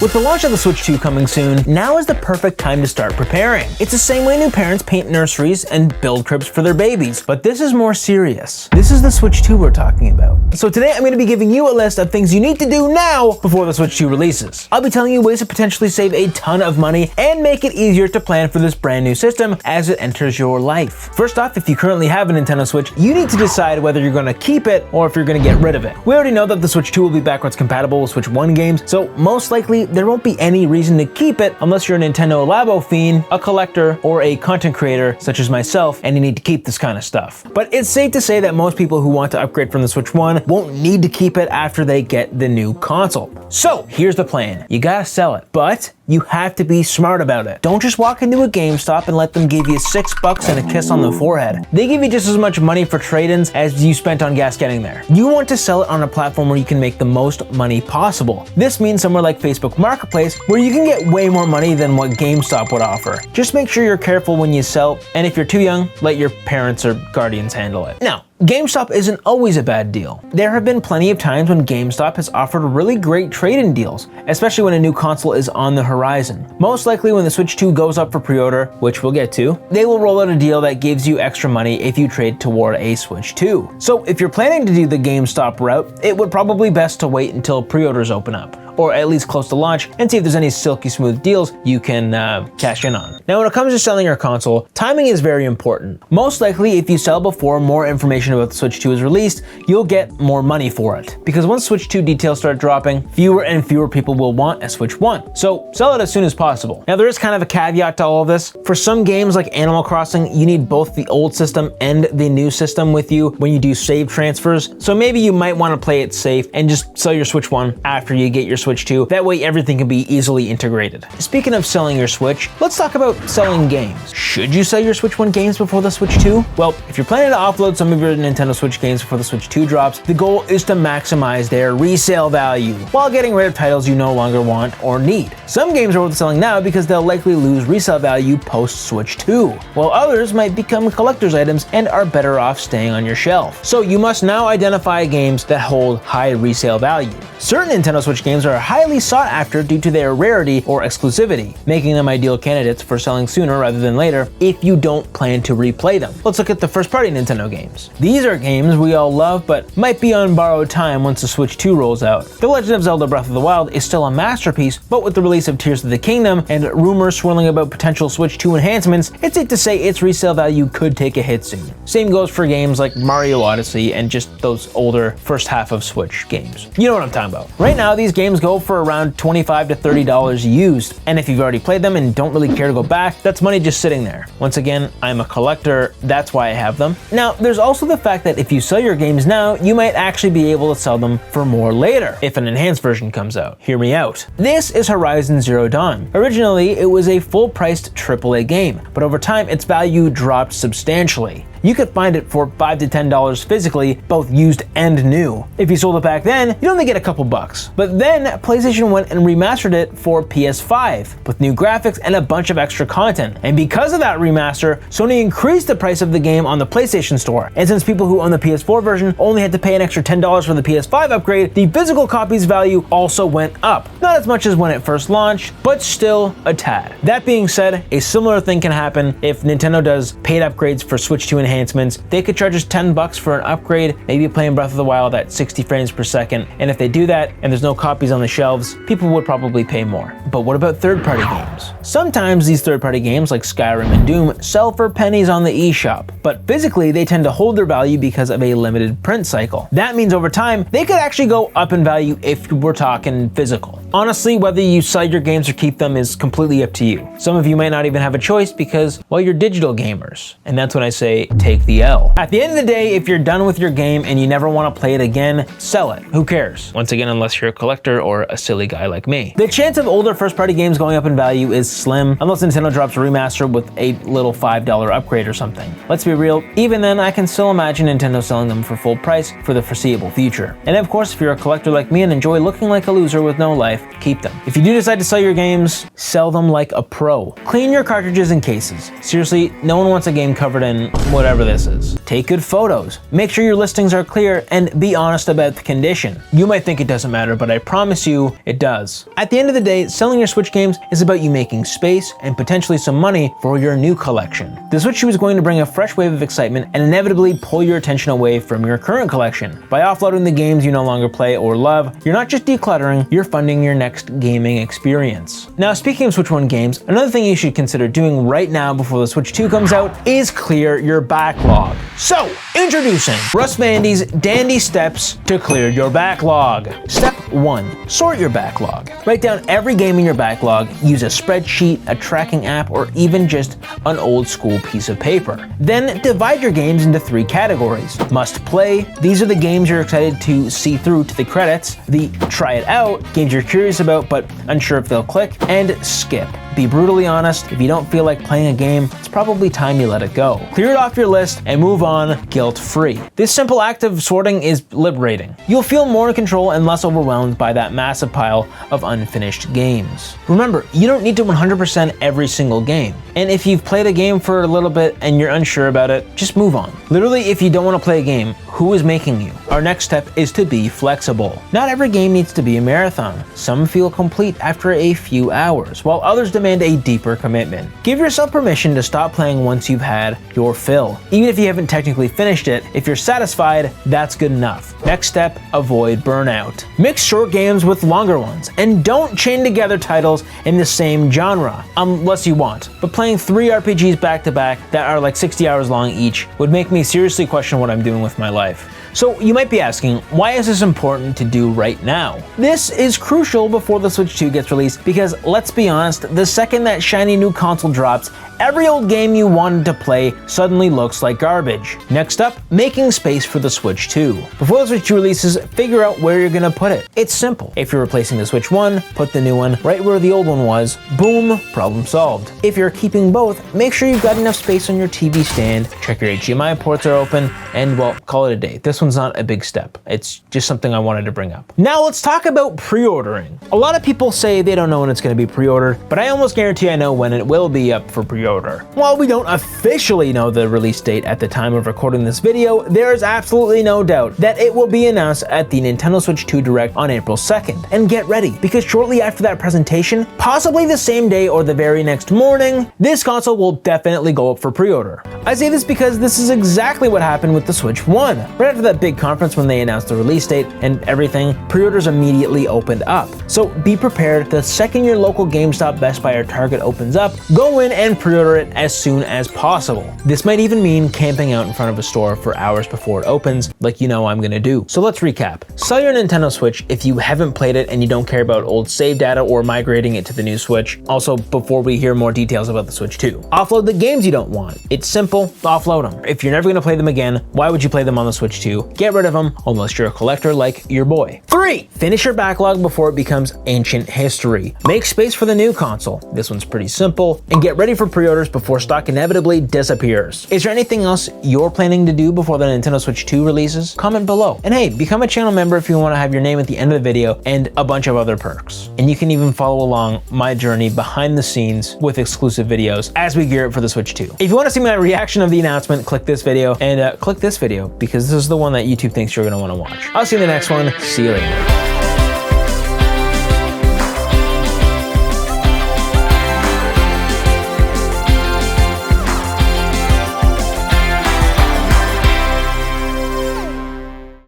With the launch of the Switch 2 coming soon, now is the perfect time to start preparing. It's the same way new parents paint nurseries and build cribs for their babies, but this is more serious. This is the Switch 2 we're talking about. So today I'm going to be giving you a list of things you need to do now before the Switch 2 releases. I'll be telling you ways to potentially save a ton of money and make it easier to plan for this brand new system as it enters your life. First off, if you currently have a Nintendo Switch, you need to decide whether you're going to keep it or if you're going to get rid of it. We already know that the Switch 2 will be backwards compatible with Switch 1 games, so most likely there won't be any reason to keep it unless you're a Nintendo Labo fiend, a collector, or a content creator such as myself, and you need to keep this kind of stuff. But it's safe to say that most people who want to upgrade from the Switch 1 won't need to keep it after they get the new console. So here's the plan. You gotta sell it, but you have to be smart about it. Don't just walk into a GameStop and let them give you $6 and a kiss on the forehead. They give you just as much money for trade-ins as you spent on gas getting there. You want to sell it on a platform where you can make the most money possible. This means somewhere like Facebook Marketplace, where you can get way more money than what GameStop would offer. Just make sure you're careful when you sell, and if you're too young, let your parents or guardians handle it. Now, GameStop isn't always a bad deal. There have been plenty of times when GameStop has offered really great trade-in deals, especially when a new console is on the horizon. Most likely when the Switch 2 goes up for pre-order, which we'll get to, they will roll out a deal that gives you extra money if you trade toward a Switch 2. So if you're planning to do the GameStop route, it would probably best to wait until pre-orders open up, or at least close to launch, and see if there's any silky smooth deals you can cash in on. Now when it comes to selling your console, timing is very important. Most likely if you sell before more information about the Switch 2 is released, you'll get more money for it. Because once Switch 2 details start dropping, fewer and fewer people will want a Switch 1. So sell it as soon as possible. Now there is kind of a caveat to all of this. For some games like Animal Crossing, you need both the old system and the new system with you when you do save transfers. So maybe you might want to play it safe and just sell your Switch 1 after you get your Switch 2. That way everything can be easily integrated. Speaking of selling your Switch, let's talk about selling games. Should you sell your Switch 1 games before the Switch 2? Well, if you're planning to offload some of your Nintendo Switch games before the Switch 2 drops, the goal is to maximize their resale value while getting rid of titles you no longer want or need. Some games are worth selling now because they'll likely lose resale value post Switch 2, while others might become collector's items and are better off staying on your shelf. So you must now identify games that hold high resale value. Certain Nintendo Switch games are highly sought after due to their rarity or exclusivity, making them ideal candidates for selling sooner rather than later if you don't plan to replay them. Let's look at the first-party Nintendo games. These are games we all love but might be on borrowed time once the Switch 2 rolls out. The Legend of Zelda Breath of the Wild is still a masterpiece, but with the release of Tears of the Kingdom and rumors swirling about potential Switch 2 enhancements, it's safe to say its resale value could take a hit soon. Same goes for games like Mario Odyssey and just those older first half of Switch games. You know what I'm talking about. Right now, these games go for around $25 to $30 used, and if you've already played them and don't really care to go back, that's money just sitting there. Once again, I'm a collector, that's why I have them. Now, there's also the fact that if you sell your games now, you might actually be able to sell them for more later, if an enhanced version comes out. Hear me out. This is Horizon Zero Dawn. Originally, it was a full-priced AAA game, but over time, its value dropped substantially. You could find it for $5 to $10 physically, both used and new. If you sold it back then, you'd only get a couple bucks. But then PlayStation went and remastered it for PS5 with new graphics and a bunch of extra content. And because of that remaster, Sony increased the price of the game on the PlayStation Store. And since people who own the PS4 version only had to pay an extra $10 for the PS5 upgrade, the physical copy's value also went up. Not as much as when it first launched, but still a tad. That being said, a similar thing can happen if Nintendo does paid upgrades for Switch 2 enhancements. They could charge us $10 for an upgrade, maybe playing Breath of the Wild at 60 frames per second, and if they do that and there's no copies on the shelves, people would probably pay more. But what about third-party games? Sometimes these third-party games like Skyrim and Doom sell for pennies on the eShop, but physically they tend to hold their value because of a limited print cycle. That means over time, they could actually go up in value if we're talking physical. Honestly, whether you sell your games or keep them is completely up to you. Some of you might not even have a choice because, well, you're digital gamers. And that's when I say, take the L. At the end of the day, if you're done with your game and you never want to play it again, sell it. Who cares? Once again, unless you're a collector or a silly guy like me. The chance of older first-party games going up in value is slim, unless Nintendo drops a remaster with a little $5 upgrade or something. Let's be real, even then I can still imagine Nintendo selling them for full price for the foreseeable future. And of course, if you're a collector like me and enjoy looking like a loser with no life, keep them. If you do decide to sell your games, sell them like a pro. Clean your cartridges and cases. Seriously, no one wants a game covered in whatever this is. take good photos, make sure your listings are clear, and be honest about the condition. You might think it doesn't matter, but I promise you it does. At the end of the day, selling your Switch games is about you making space and potentially some money for your new collection. The Switch 2 is going to bring a fresh wave of excitement and inevitably pull your attention away from your current collection. By offloading the games you no longer play or love, you're not just decluttering, you're funding your next gaming experience. Now, speaking of Switch 1 games, another thing you should consider doing right now before the Switch 2 comes out is clear your backlog. So, introducing Russ Vandy's dandy steps to clear your backlog. Step 1. Sort your backlog. Write down every game in your backlog, use a spreadsheet, a tracking app, or even just an old school piece of paper. Then divide your games into 3 categories. Must play, these are the games you're excited to see through to the credits. The try it out, games you're curious about but unsure if they'll click. And skip. Be brutally honest, if you don't feel like playing a game, it's probably time you let it go. Clear it off your list and move on guilt-free. This simple act of sorting is liberating. You'll feel more in control and less overwhelmed by that massive pile of unfinished games. Remember, you don't need to 100% every single game. And if you've played a game for a little bit and you're unsure about it, just move on. Literally, if you don't want to play a game, who is making you? Our next step is to be flexible. Not every game needs to be a marathon. Some feel complete after a few hours, while others demand a deeper commitment. Give yourself permission to stop playing once you've had your fill. Even if you haven't technically finished it, if you're satisfied, that's good enough. Next step, avoid burnout. Mix short games with longer ones, and don't chain together titles in the same genre, unless you want. But playing 3 RPGs back to back that are like 60 hours long each would make me seriously question what I'm doing with my life. So you might be asking, why is this important to do right now? This is crucial before the Switch 2 gets released because, let's be honest, the second that shiny new console drops, every old game you wanted to play suddenly looks like garbage. Next up, making space for the Switch 2. Before the Switch 2 releases, figure out where you're gonna put it. It's simple. If you're replacing the Switch 1, put the new one right where the old one was. Boom, problem solved. If you're keeping both, make sure you've got enough space on your TV stand, check your HDMI ports are open, and well, call it a day. This one's not a big step. It's just something I wanted to bring up. Now let's talk about pre-ordering. A lot of people say they don't know when it's gonna be pre-ordered, but I almost guarantee I know when it will be up for pre-order. While we don't officially know the release date at the time of recording this video, there is absolutely no doubt that it will be announced at the Nintendo Switch 2 Direct on April 2nd. And get ready, because shortly after that presentation, possibly the same day or the very next morning, this console will definitely go up for pre-order. I say this because this is exactly what happened with the Switch 1. Right after that big conference when they announced the release date and everything, pre-orders immediately opened up. So be prepared, the second your local GameStop, Best Buy, or Target opens up, go in and pre-order it as soon as possible. This might even mean camping out in front of a store for hours before it opens, like you know I'm gonna do. So let's recap. Sell your Nintendo Switch if you haven't played it and you don't care about old save data or migrating it to the new Switch. Also, before we hear more details about the Switch 2. Offload the games you don't want. It's simple, offload them. If you're never gonna play them again, why would you play them on the Switch 2? Get rid of them, unless you're a collector like your boy. 3. Finish your backlog before it becomes ancient history. Make space for the new console. This one's pretty simple. And get ready for pre-orders before stock inevitably disappears. Is there anything else you're planning to do before the Nintendo Switch 2 releases? Comment below. And hey, become a channel member if you want to have your name at the end of the video and a bunch of other perks. And you can even follow along my journey behind the scenes with exclusive videos as we gear up for the Switch 2. If you want to see my reaction of the announcement, click this video and click this video because this is the one that YouTube thinks you're going to want to watch. I'll see you in the next one. See you later.